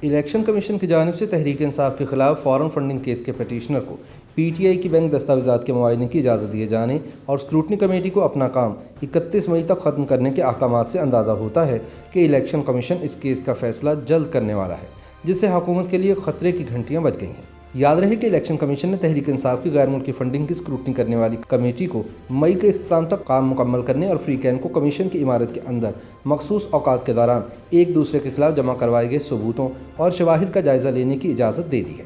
Election commission کی جانب سے تحریک انصاف کے خلاف فارن فنڈنگ کیس کے پٹیشنر کو پی ٹی آئی کی بینک دستاویزات کے معائنے کی اجازت دیے جانے اور اسکروٹنی کمیٹی کو اپنا کام 31 مئی تک ختم کرنے کے احکامات سے اندازہ ہوتا ہے کہ الیکشن کمیشن اس کیس کا فیصلہ جلد کرنے والا ہے، جس سے حکومت کے لیے خطرے کی گھنٹیاں بج گئی ہیں۔ یاد رہے کہ الیکشن کمیشن نے تحریک انصاف کی غیر ملکی فنڈنگ کی اسکروٹنی کرنے والی کمیٹی کو مئی کے اختتام تک کام مکمل کرنے اور فری کین کو کمیشن کی عمارت کے اندر مخصوص اوقات کے دوران ایک دوسرے کے خلاف جمع کروائے گئے ثبوتوں اور شواہد کا جائزہ لینے کی اجازت دے دی ہے۔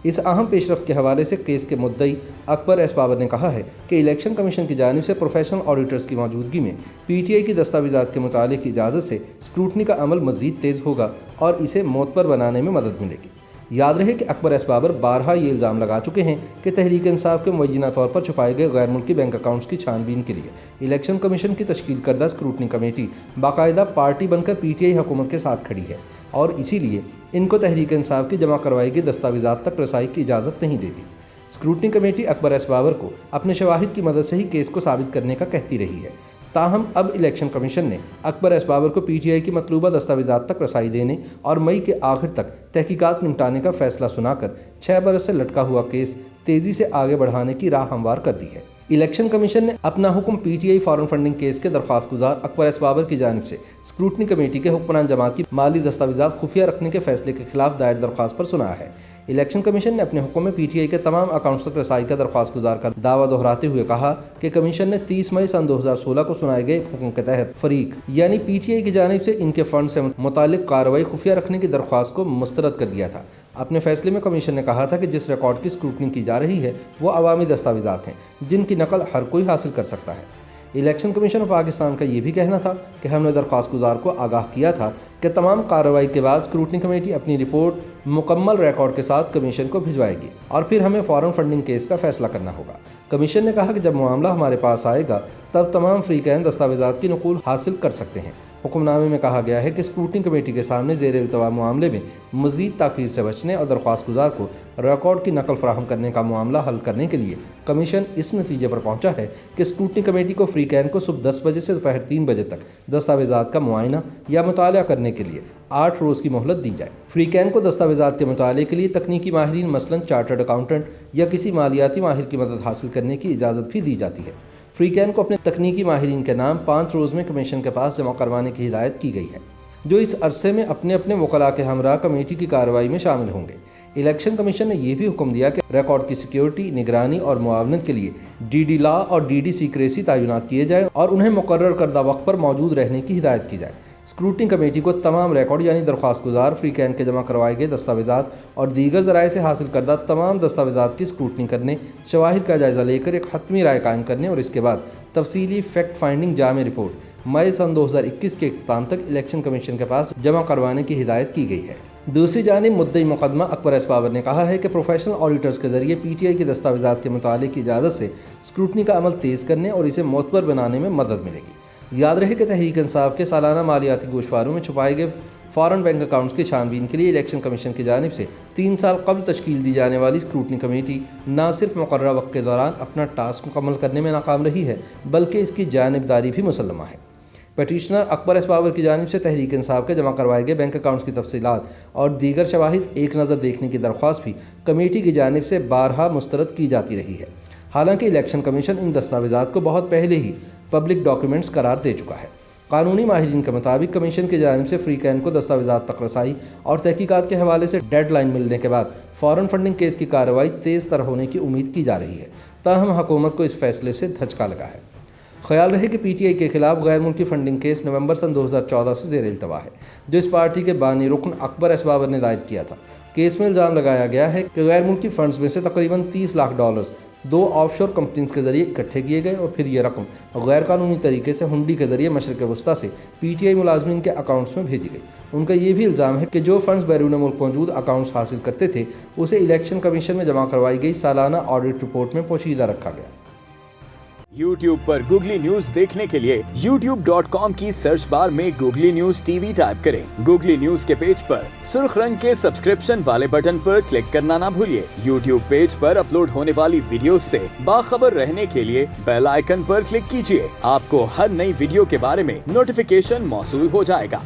اس اہم پیش رفت کے حوالے سے کیس کے مدعی اکبر ایس بابر نے کہا ہے کہ الیکشن کمیشن کی جانب سے پروفیشنل آڈیٹرز کی موجودگی میں پی ٹی آئی کی دستاویزات کے مطالعے کی اجازت سے اسکروٹنی کا عمل مزید تیز ہوگا اور اسے معتبر بنانے میں مدد ملے گی۔ یاد رہے کہ اکبر ایس بابر بارہا یہ الزام لگا چکے ہیں کہ تحریک انصاف کے مبینہ طور پر چھپائے گئے غیر ملکی بینک اکاؤنٹس کی چھان بین کے لیے الیکشن کمیشن کی تشکیل کردہ اسکروٹنی کمیٹی باقاعدہ پارٹی بن کر پی ٹی آئی حکومت کے ساتھ کھڑی ہے اور اسی لیے ان کو تحریک انصاف کی جمع کروائی گئی دستاویزات تک رسائی کی اجازت نہیں دیتی۔ اسکروٹنی کمیٹی اکبر ایس بابر کو اپنے شواہد کی مدد سے ہی کیس کو ثابت کرنے کا کہتی رہی ہے، تاہم اب الیکشن کمیشن نے اکبر ایس بابر کو پی ٹی آئی کی مطلوبہ دستاویزات تک رسائی دینے اور مئی کے آخر تک تحقیقات نمٹانے کا فیصلہ سنا کر 6 برس سے لٹکا ہوا کیس تیزی سے آگے بڑھانے کی راہ ہموار کر دی ہے۔ الیکشن کمیشن نے اپنا حکم P T I foreign funding case کے درخواست گزار اکبر ایس بابر کی جانب سے اسکروٹنی کمیٹی کے حکمران جماعت کی مالی دستاویزات خفیہ رکھنے کے فیصلے کے خلاف دائر درخواست پر سنایا ہے۔ الیکشن کمیشن نے اپنے حکم میں پی ٹی آئی کے تمام اکاؤنٹس تک رسائی کا درخواست گزار کا دعویٰ دہراتے ہوئے کہا کہ کمیشن نے 30 مئی سن 2016 کو سنائے گئے ایک حکم کے تحت فریق یعنی پی ٹی آئی کی جانب سے ان کے فنڈ سے متعلق کارروائی خفیہ رکھنے کی درخواست کو مسترد کر دیا تھا۔ اپنے فیصلے میں کمیشن نے کہا تھا کہ جس ریکارڈ کی اسکروٹنی کی جا رہی ہے وہ عوامی دستاویزات ہیں جن کی نقل ہر کوئی حاصل کر سکتا ہے۔ الیکشن کمیشن آف پاکستان کا یہ بھی کہنا تھا کہ ہم نے درخواست گزار کو آگاہ کیا تھا کہ تمام کارروائی کے بعد اسکروٹنی کمیٹی اپنی رپورٹ مکمل ریکارڈ کے ساتھ کمیشن کو بھجوائے گی اور پھر ہمیں فارن فنڈنگ کیس کا فیصلہ کرنا ہوگا۔ کمیشن نے کہا کہ جب معاملہ ہمارے پاس آئے گا تب تمام فری کین دستاویزات کی نقول حاصل کر سکتے ہیں۔ حکم نامے میں کہا گیا ہے کہ اسکروٹنی کمیٹی کے سامنے زیر التوا معاملے میں مزید تاخیر سے بچنے اور درخواست گزار کو ریکارڈ کی نقل فراہم کرنے کا معاملہ حل کرنے کے لیے کمیشن اس نتیجے پر پہنچا ہے کہ اسکروٹنی کمیٹی کو فری کین کو صبح 10 بجے سے دوپہر 3 بجے تک دستاویزات کا معائنہ یا مطالعہ کرنے کے لیے 8 روز کی مہلت دی جائے۔ فری کین کو دستاویزات کے مطالعے کے لیے تکنیکی ماہرین مثلاً چارٹرڈ اکاؤنٹنٹ یا کسی مالیاتی ماہر کی مدد حاصل کرنے کی اجازت بھی دی جاتی ہے۔ فری کین کو اپنے تکنیکی ماہرین کے نام 5 روز میں کمیشن کے پاس جمع کروانے کی ہدایت کی گئی ہے، جو اس عرصے میں اپنے اپنے وکلاء کے ہمراہ کمیٹی کی کارروائی میں شامل ہوں گے۔ الیکشن کمیشن نے یہ بھی حکم دیا کہ ریکارڈ کی سیکیورٹی، نگرانی اور معاونت کے لیے ڈی ڈی لا اور ڈی ڈی سیکریسی تعینات کیے جائیں اور انہیں مقرر کردہ وقت پر موجود رہنے کی ہدایت کی جائے۔ اسکروٹنی کمیٹی کو تمام ریکارڈ یعنی درخواست گزار، فری کین کے جمع کروائے گئے دستاویزات اور دیگر ذرائع سے حاصل کردہ تمام دستاویزات کی اسکروٹنی کرنے، شواہد کا جائزہ لے کر ایک حتمی رائے قائم کرنے اور اس کے بعد تفصیلی فیکٹ فائنڈنگ جامع رپورٹ مئی سن 2021 کے اختتام تک الیکشن کمیشن کے پاس جمع کروانے کی ہدایت کی گئی ہے۔ دوسری جانب مدعی مقدمہ اکبر ایس بابر نے کہا ہے کہ پروفیشنل آڈیٹرز کے ذریعے پی ٹی آئی کی دستاویزات کے مطالعے کی اجازت سے اسکروٹنی کا عمل تیز کرنے اور اسے معتبر بنانے میں مدد ملے گی۔ یاد رہے کہ تحریک انصاف کے سالانہ مالیاتی گوشواروں میں چھپائے گئے فارن بینک اکاؤنٹس کی چھان بین کے لیے الیکشن کمیشن کی جانب سے 3 سال قبل تشکیل دی جانے والی اسکروٹنی کمیٹی نہ صرف مقررہ وقت کے دوران اپنا ٹاسک مکمل کرنے میں ناکام رہی ہے بلکہ اس کی جانبداری بھی مسلمہ ہے۔ پٹیشنر اکبر ایس بابر کی جانب سے تحریک انصاف کے جمع کروائے گئے بینک اکاؤنٹس کی تفصیلات اور دیگر شواہد ایک نظر دیکھنے کی درخواست بھی کمیٹی کی جانب سے بارہا مسترد کی جاتی رہی ہے، حالانکہ الیکشن کمیشن ان دستاویزات کو بہت پہلے ہی پبلک ڈاکیومنٹس قرار دے چکا ہے۔ قانونی ماہرین کے مطابق کمیشن کی جانب سے فری کین کو دستاویزات تک رسائی اور تحقیقات کے حوالے سے ڈیڈ لائن ملنے کے بعد فارن فنڈنگ کیس کی کارروائی تیز تر ہونے کی امید کی جا رہی ہے، تاہم حکومت کو اس فیصلے سے دھچکا لگا ہے۔ خیال رہے کہ پی ٹی آئی کے خلاف غیر ملکی فنڈنگ کیس نومبر سن 2014 سے زیر التوا ہے، جو اس پارٹی کے بانی رکن اکبر ایس بابر نے دائر کیا تھا۔ کیس میں الزام لگایا گیا ہے کہ غیر ملکی فنڈز میں سے تقریباً $30 لاکھ 2 آف شور کمپنیز کے ذریعے اکٹھے کیے گئے اور پھر یہ رقم غیر قانونی طریقے سے ہنڈی کے ذریعے مشرق وسطیٰ سے پی ٹی آئی ملازمین کے اکاؤنٹس میں بھیجی گئی۔ ان کا یہ بھی الزام ہے کہ جو فنڈز بیرون ملک موجود اکاؤنٹس حاصل کرتے تھے اسے الیکشن کمیشن میں جمع کروائی گئی سالانہ آڈٹ رپورٹ میں پوشیدہ رکھا گیا۔ YouTube پر گوگلی نیوز دیکھنے کے لیے youtube.com کی سرچ بار میں googly news T V type کریں۔ گوگلی نیوز کے پیج پر سرخ رنگ کے سبسکرپشن والے بٹن پر کلک کرنا نہ بھولیے۔ YouTube پیج پر اپلوڈ ہونے والی ویڈیوز سے باخبر رہنے کے لیے بیل آئیکن پر کلک کیجیے۔ آپ کو ہر نئی ویڈیو کے بارے میں نوٹیفیکیشن موصول ہو جائے گا۔